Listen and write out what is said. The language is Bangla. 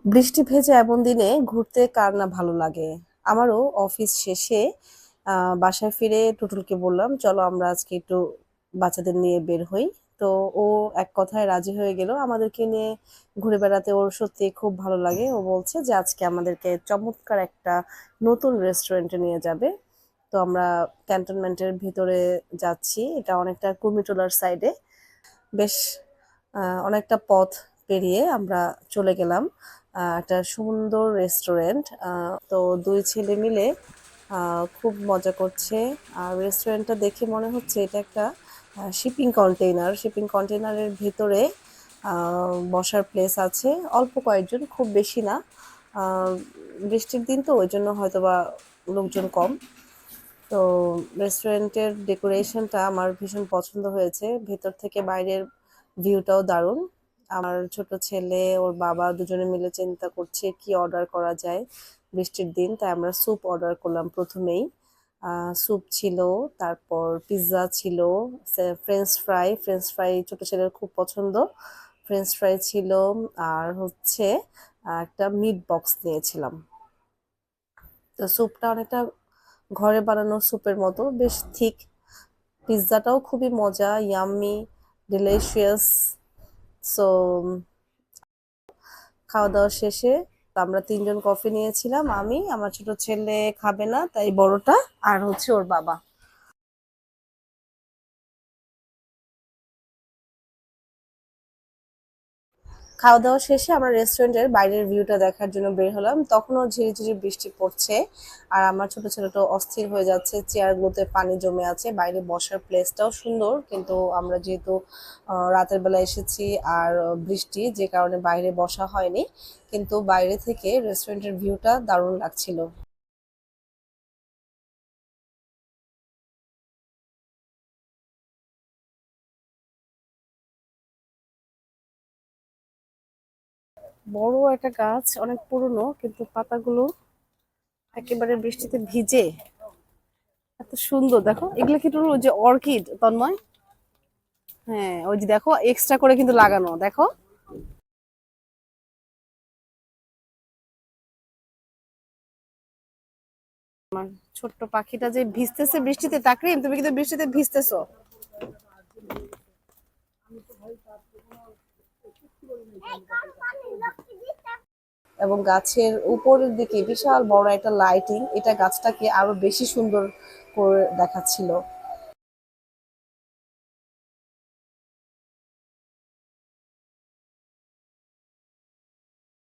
বৃষ্টি ভেজা এমন দিনে ঘুরতে কার না ভালো লাগে। আমারও অফিস শেষে বাসায় ফিরে টুটুলকে বললাম, চলো আমরা আজকে একটু বাচ্চাদের নিয়ে বের হই। তো ও এক কথায় রাজি হয়ে গেল আমাদেরকে নিয়ে ঘুরে বেড়াতে। ওর সত্যি খুব ভালো লাগে। ও বলছে যে আজকে আমাদেরকে চমৎকার একটা নতুন রেস্টুরেন্টে নিয়ে যাবে। তো আমরা ক্যান্টনমেন্টের ভিতরে যাচ্ছি, এটা অনেকটা কুর্মিটোলার সাইডে। বেশ অনেকটা পথ পেরিয়ে আমরা চলে গেলাম একটা সুন্দর রেস্টুরেন্ট। তো দুই ছেলে মিলে খুব মজা করছে। আর রেস্টুরেন্টটা দেখে মনে হচ্ছে এটা একটা শিপিং কন্টেইনারের ভিতরে বসার প্লেস আছে। অল্প কয়েকজন, খুব বেশি না। আহ, বৃষ্টির দিন তো ওই জন্য হয়তোবা লোকজন কম। তো রেস্টুরেন্টের ডেকোরেশনটা আমার ভীষণ পছন্দ হয়েছে, ভেতর থেকে বাইরের ভিউটাও দারুণ। আমার ছোট ছেলে ওর বাবা দুজনে মিলে চিন্তা করছে কি অর্ডার করা যায় বৃষ্টির দিন। তাই আমরা স্যুপ অর্ডার করলাম প্রথমেই। স্যুপ ছিল, তারপর পিৎজা ছিল, ফ্রেঞ্চ ফ্রাই ছোট ছেলের খুব পছন্দ। ফ্রেঞ্চ ফ্রাই ছিল, আর হচ্ছে একটা মিট বক্স নিয়েছিলাম। তো স্যুপটা অনেকটা ঘরে বানানো স্যুপের মতো, বেশ ঠিক। পিৎজাটাও খুবই মজা, ইয়াম্মি, ডিলিশিয়াস। সো খাওয়া দাওয়া শেষে আমরা তিনজন কফি নিয়েছিলাম, আমি, আমার ছোট ছেলে খাবে না তাই বড়টা, আর হচ্ছে ওর বাবা। খাওয়া দাওয়া শেষে আমরা রেস্টুরেন্টের বাইরের ভিউটা দেখার জন্য বের হলাম। তখনও ঝিরিঝিরি বৃষ্টি পড়ছে। আর আমার ছোট ছেলেটা অস্থির হয়ে যাচ্ছে, চেয়ারগুলোতে পানি জমে আছে। বাইরে বসার প্লেসটাও সুন্দর, কিন্তু আমরা যেহেতু রাতের বেলা এসেছি আর বৃষ্টি, যে কারণে বাইরে বসা হয়নি। কিন্তু বাইরে থেকে রেস্টুরেন্টের ভিউটা দারুণ লাগছিল। বড় একটা গাছ, অনেক পুরনো, কিন্তু পাতাগুলো একেবারে বৃষ্টিতে ভিজে। এত সুন্দর দেখো, এগুলো কি তোর ওই যে অর্কিড তন্ময়? হ্যাঁ, ওই যে দেখো এক্সট্রা করে কিন্তু লাগানো, দেখো। ছোট্ট পাখিটা যে ভিজতেছে বৃষ্টিতে, তাকরিম তুমি কিন্তু বৃষ্টিতে ভিজতেছো। এবং গাছের উপরের দিকে বিশাল বড় একটা লাইটিং, এটা গাছটাকে আরো বেশি সুন্দর করে দেখাচ্ছিল।